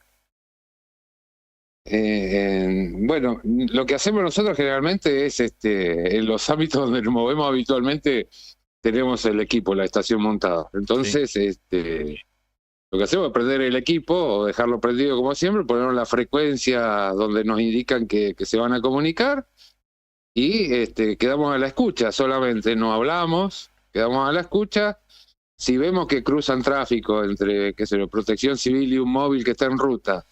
Bueno, lo que hacemos nosotros generalmente es, en los ámbitos donde nos movemos habitualmente, tenemos el equipo, la estación montada. Entonces, lo que hacemos es prender el equipo o dejarlo prendido como siempre, poner la frecuencia donde nos indican que se van a comunicar y quedamos a la escucha, solamente no hablamos, quedamos a la escucha. Si vemos que cruzan tráfico entre, protección civil y un móvil que está en ruta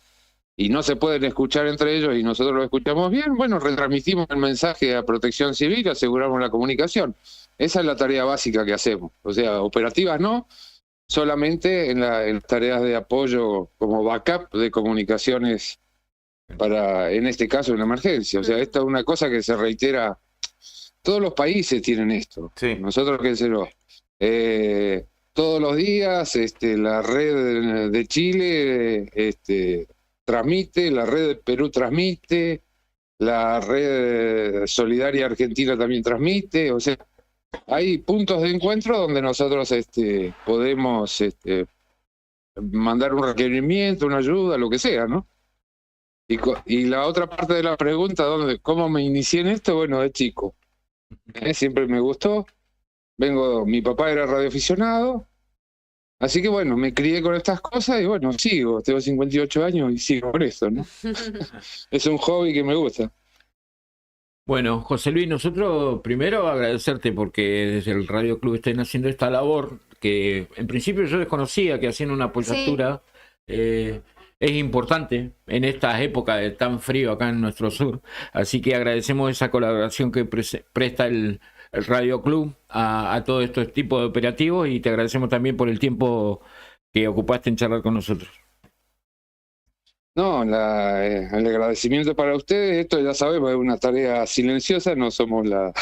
y no se pueden escuchar entre ellos y nosotros lo escuchamos bien, bueno, retransmitimos el mensaje a protección civil y aseguramos la comunicación. Esa es la tarea básica que hacemos. O sea, operativas no, solamente en tareas de apoyo como backup de comunicaciones para, en este caso, una emergencia. O sea, esta es una cosa que se reitera. Todos los países tienen esto. Sí. Nosotros, todos los días la red de Chile transmite, la red de Perú transmite, la red solidaria argentina también transmite. O sea, hay puntos de encuentro donde nosotros podemos mandar un requerimiento, una ayuda, lo que sea, ¿no? Y la otra parte de la pregunta, ¿cómo me inicié en esto? Bueno, de chico. Siempre me gustó. Mi papá era radioaficionado, así que bueno, me crié con estas cosas y bueno, sigo. Tengo 58 años y sigo con esto, ¿no? Es un hobby que me gusta. Bueno, José Luis, nosotros primero agradecerte porque desde el Radio Club estén haciendo esta labor que en principio yo desconocía, que hacían una apoyatura. Sí. Es importante en estas épocas de tan frío acá en nuestro sur, así que agradecemos esa colaboración que presta el Radio Club a todo este tipo de operativos y te agradecemos también por el tiempo que ocupaste en charlar con nosotros. No, el agradecimiento para ustedes. Esto ya sabemos, es una tarea silenciosa, no somos la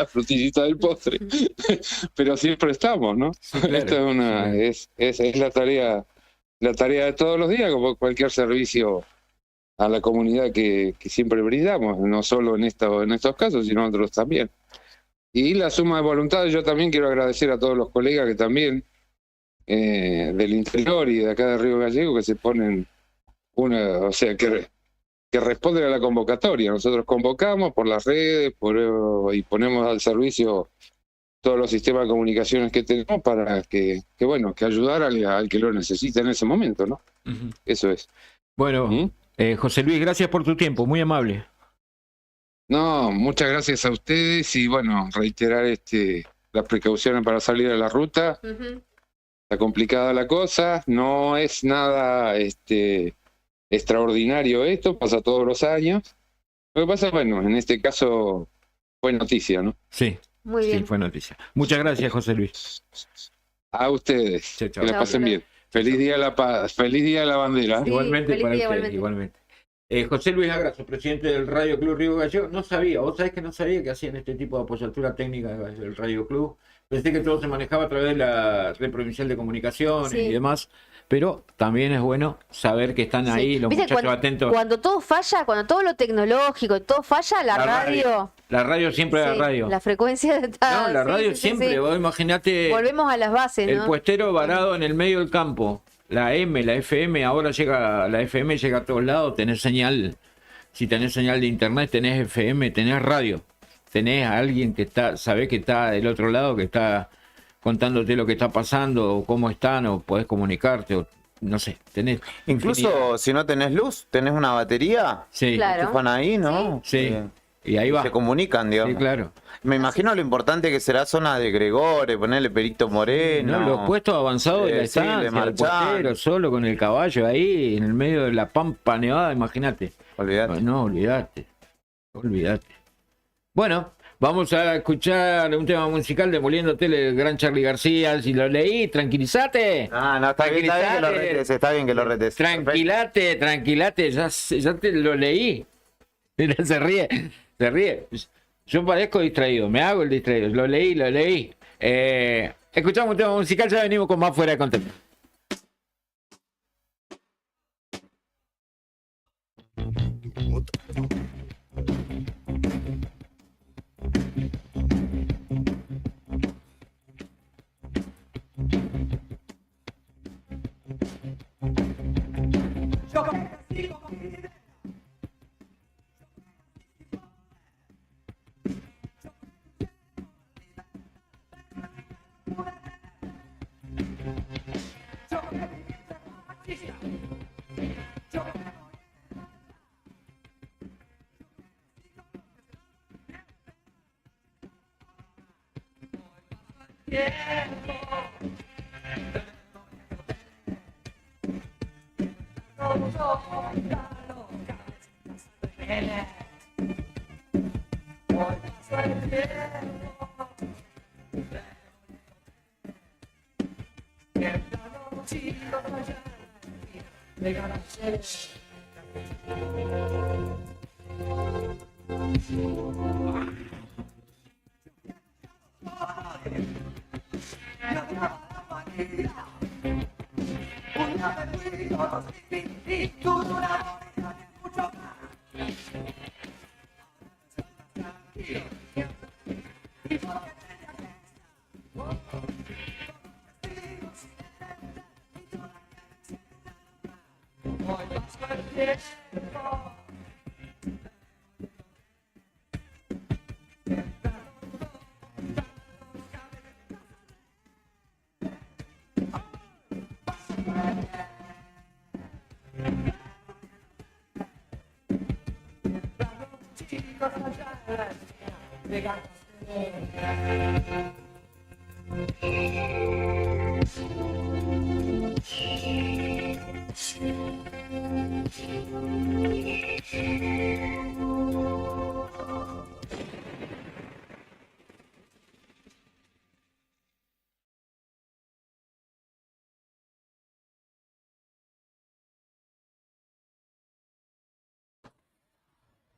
frutillita del postre, pero siempre estamos, ¿no? Sí, claro. Esto es la tarea de todos los días, como cualquier servicio a la comunidad que siempre brindamos, no solo en estos casos, sino en otros también. Y la suma de voluntades, yo también quiero agradecer a todos los colegas que también del interior y de acá de Río Gallegos que se ponen que responden a la convocatoria. Nosotros convocamos por las redes y ponemos al servicio todos los sistemas de comunicaciones que tenemos para que ayudar al que lo necesita en ese momento, ¿no? Uh-huh. Eso es. Bueno, José Luis, gracias por tu tiempo, muy amable. No, muchas gracias a ustedes y bueno, reiterar las precauciones para salir a la ruta. Uh-huh. Está complicada la cosa, no es nada extraordinario esto, pasa todos los años. Lo que pasa, bueno, en este caso fue noticia, ¿no? Sí. Muy bien. Sí, fue noticia. Muchas gracias, José Luis. A ustedes. Chao, chao. Que la pasen bien. Feliz día de la paz, feliz día de la bandera. Sí, igualmente para ustedes, igualmente. José Luis Agraso, presidente del Radio Club Río Gallegos. No sabía, vos sabés que no sabía que hacían este tipo de apoyatura técnica del Radio Club. Pensé que todo se manejaba a través de la Red Provincial de Comunicaciones y demás. Pero también es bueno saber que están ahí los muchachos atentos. Cuando todo falla, cuando todo lo tecnológico, todo falla, la radio. La radio siempre es la radio. La frecuencia de tal. No, la radio siempre. Vos imaginate. Volvemos a las bases, ¿no? El puestero varado en el medio del campo. La M, la FM, ahora la FM llega a todos lados. Tenés señal. Si tenés señal de internet, tenés FM, tenés radio. Tenés a alguien que sabés que está del otro lado, que está contándote lo que está pasando, o cómo están, o podés comunicarte, o no sé, tenés... Incluso si no tenés luz, tenés una batería, claro. Van ahí, ¿no? Sí, y ahí va. Se comunican, digamos. Sí, claro. Me imagino lo importante que será zona de Gregores, ponerle Perito Moreno. No, los puestos avanzados de la estancia, el puestero solo con el caballo ahí, en el medio de la pampa nevada, imagínate. Olvídate. No, olvídate. Bueno, vamos a escuchar un tema musical de Moliéndote, el gran Charly García. Si lo leí, tranquilízate. No, está bien que lo retes, está bien que lo retes. Tranquilate, ya te lo leí. Mira, se ríe. Yo parezco distraído, me hago el distraído. Lo leí. Escuchamos un tema musical, ya venimos con más Fuera de Contexto.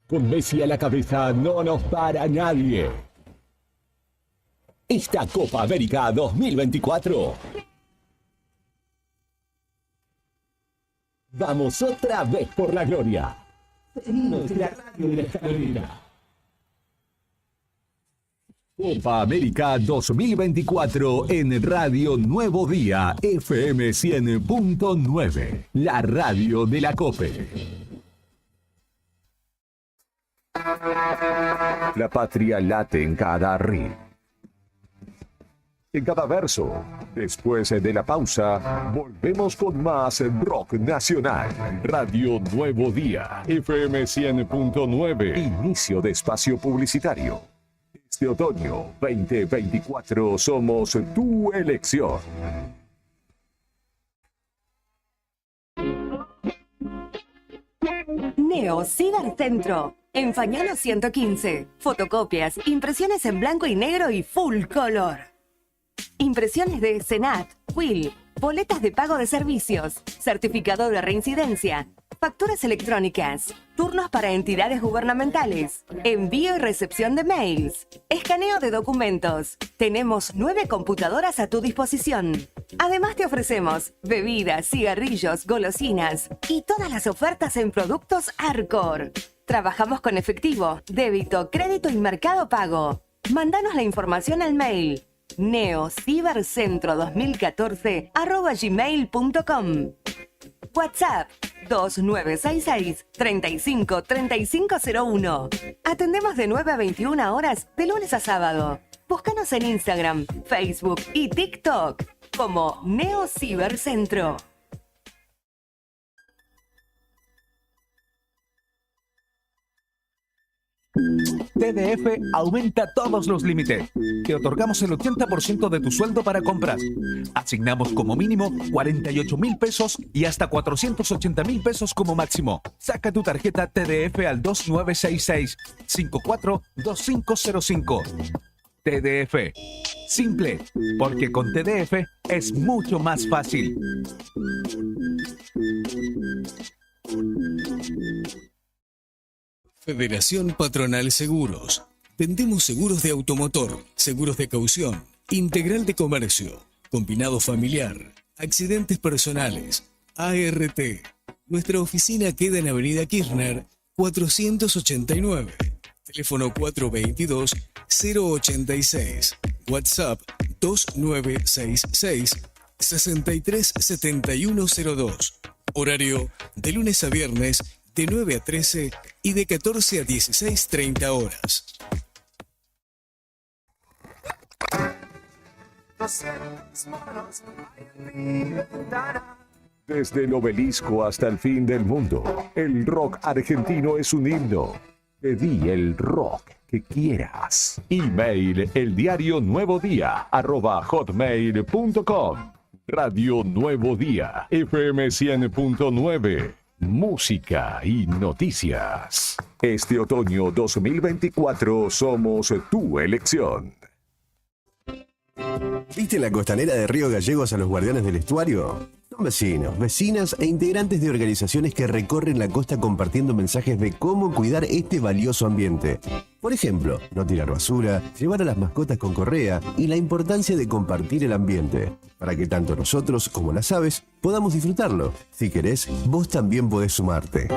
Con Messi a la cabeza no nos para nadie. Esta Copa América 2024. Vamos otra vez por la gloria. Seguimos la radio de la escalera. Copa América 2024 en Radio Nuevo Día, FM 100.9, la radio de la COPE. La patria late en cada ritmo, en cada verso. Después de la pausa, volvemos con más Rock Nacional. Radio Nuevo Día, FM 100.9. Inicio de espacio publicitario. Este otoño 2024 somos tu elección. Neo Cibercentro. En Fañano 115. Fotocopias, impresiones en blanco y negro y full color. Impresiones de Senat, Quill, boletas de pago de servicios, certificado de reincidencia, facturas electrónicas, turnos para entidades gubernamentales, envío y recepción de mails, escaneo de documentos. Tenemos 9 computadoras a tu disposición. Además te ofrecemos bebidas, cigarrillos, golosinas y todas las ofertas en productos Arcor. Trabajamos con efectivo, débito, crédito y mercado pago. Mándanos la información al mail neocibercentro2014@gmail.com. WhatsApp 2966 35 3501. Atendemos de 9 a 21 horas de lunes a sábado. Búscanos en Instagram, Facebook y TikTok como Neo Cibercentro. TDF aumenta todos los límites. Te otorgamos el 80% de tu sueldo para compras. Asignamos como mínimo 48.000 pesos y hasta 480.000 pesos como máximo. Saca tu tarjeta TDF al 2966-542505. TDF. Simple, porque con TDF es mucho más fácil. Federación Patronal Seguros. Vendemos seguros de automotor, seguros de caución, Integral de Comercio, Combinado Familiar, Accidentes Personales, ART. Nuestra oficina queda en Avenida Kirchner, 489. Teléfono 422-086. WhatsApp 2966-637102. Horario de lunes a viernes de 9 a 13 y de 14 a 16:30 horas. Desde el obelisco hasta el fin del mundo, el rock argentino es un himno. Pedí el rock que quieras. Email eldiarionuevodía@hotmail.com. Radio Nuevo Día, FM 100.9. Música y noticias. Este otoño 2024 somos tu elección. ¿Viste la costanera de Río Gallegos a los guardianes del estuario? Son vecinos, vecinas e integrantes de organizaciones que recorren la costa compartiendo mensajes de cómo cuidar este valioso ambiente. Por ejemplo, no tirar basura, llevar a las mascotas con correa y la importancia de compartir el ambiente, para que tanto nosotros como las aves podamos disfrutarlo. Si querés, vos también podés sumarte.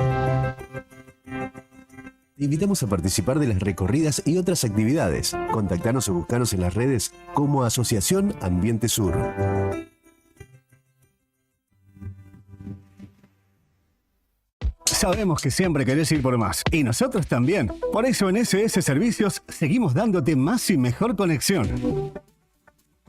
Te invitamos a participar de las recorridas y otras actividades. Contactanos o buscanos en las redes como Asociación Ambiente Sur. Sabemos que siempre querés ir por más, y nosotros también. Por eso en SS Servicios seguimos dándote más y mejor conexión.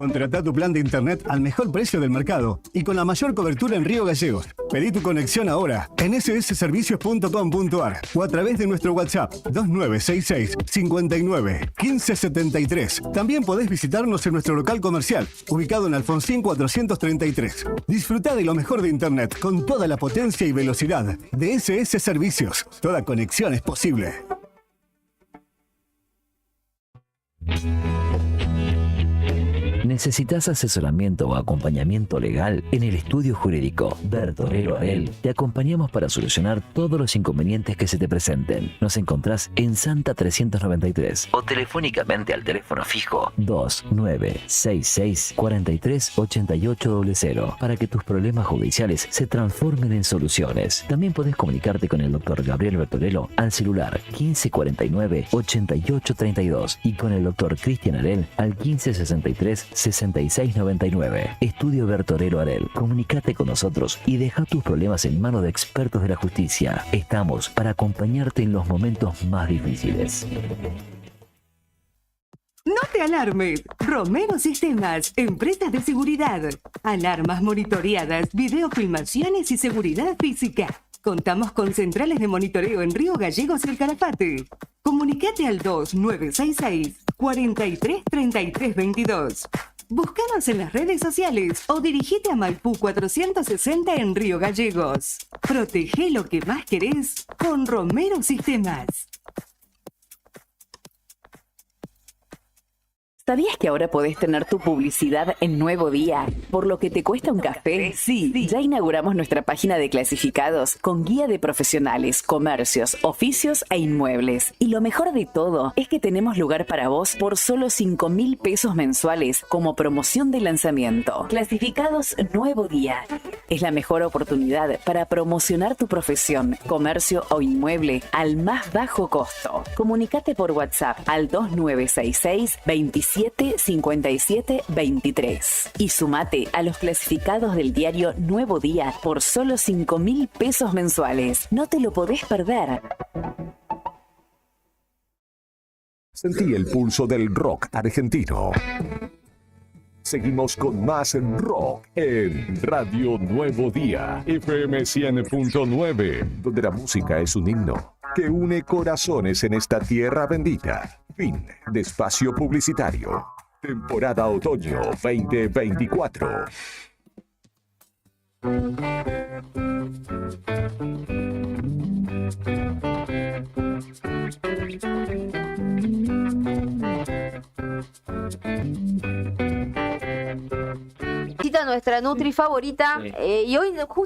Contratá tu plan de internet al mejor precio del mercado y con la mayor cobertura en Río Gallegos. Pedí tu conexión ahora en ssservicios.com.ar o a través de nuestro WhatsApp 2966 59 1573. También podés visitarnos en nuestro local comercial, ubicado en Alfonsín 433. Disfrutá de lo mejor de internet con toda la potencia y velocidad de SS Servicios. Toda conexión es posible. ¿Necesitas asesoramiento o acompañamiento legal? En el estudio jurídico Bertorello Arel te acompañamos para solucionar todos los inconvenientes que se te presenten. Nos encontrás en Santa 393 o telefónicamente al teléfono fijo 2966 43 8800 para que tus problemas judiciales se transformen en soluciones. También podés comunicarte con el doctor Gabriel Bertorello al celular 1549 8832 y con el doctor Cristian Arel al 1563 6699. Estudio Bertorello Arel. Comunicate con nosotros y deja tus problemas en manos de expertos de la justicia. Estamos para acompañarte en los momentos más difíciles. No te alarmes. Romero Sistemas, empresas de seguridad. Alarmas monitoreadas, videofilmaciones y seguridad física. Contamos con centrales de monitoreo en Río Gallegos y el Calafate. Comunicate al 2966 43 33 22. Búscanos en las redes sociales o dirigite a Maipú 460 en Río Gallegos. Protege lo que más querés con Romero Sistemas. ¿Sabías que ahora podés tener tu publicidad en Nuevo Día? ¿Por lo que te cuesta un café? Sí, ya inauguramos nuestra página de clasificados con guía de profesionales, comercios, oficios e inmuebles. Y lo mejor de todo es que tenemos lugar para vos por solo 5.000 pesos mensuales como promoción de lanzamiento. Clasificados Nuevo Día. Es la mejor oportunidad para promocionar tu profesión, comercio o inmueble al más bajo costo. Comunicate por WhatsApp al 2966 27 57 23 y sumate a los clasificados del diario Nuevo Día por solo 5.000 pesos mensuales. No te lo podés perder. Sentí el pulso del rock argentino. Seguimos con más rock en Radio Nuevo Día, FM 100.9, donde la música es un himno que une corazones en esta tierra bendita. Fin de espacio publicitario. Temporada otoño 2024. Nuestra Nutri favorita, y hoy justo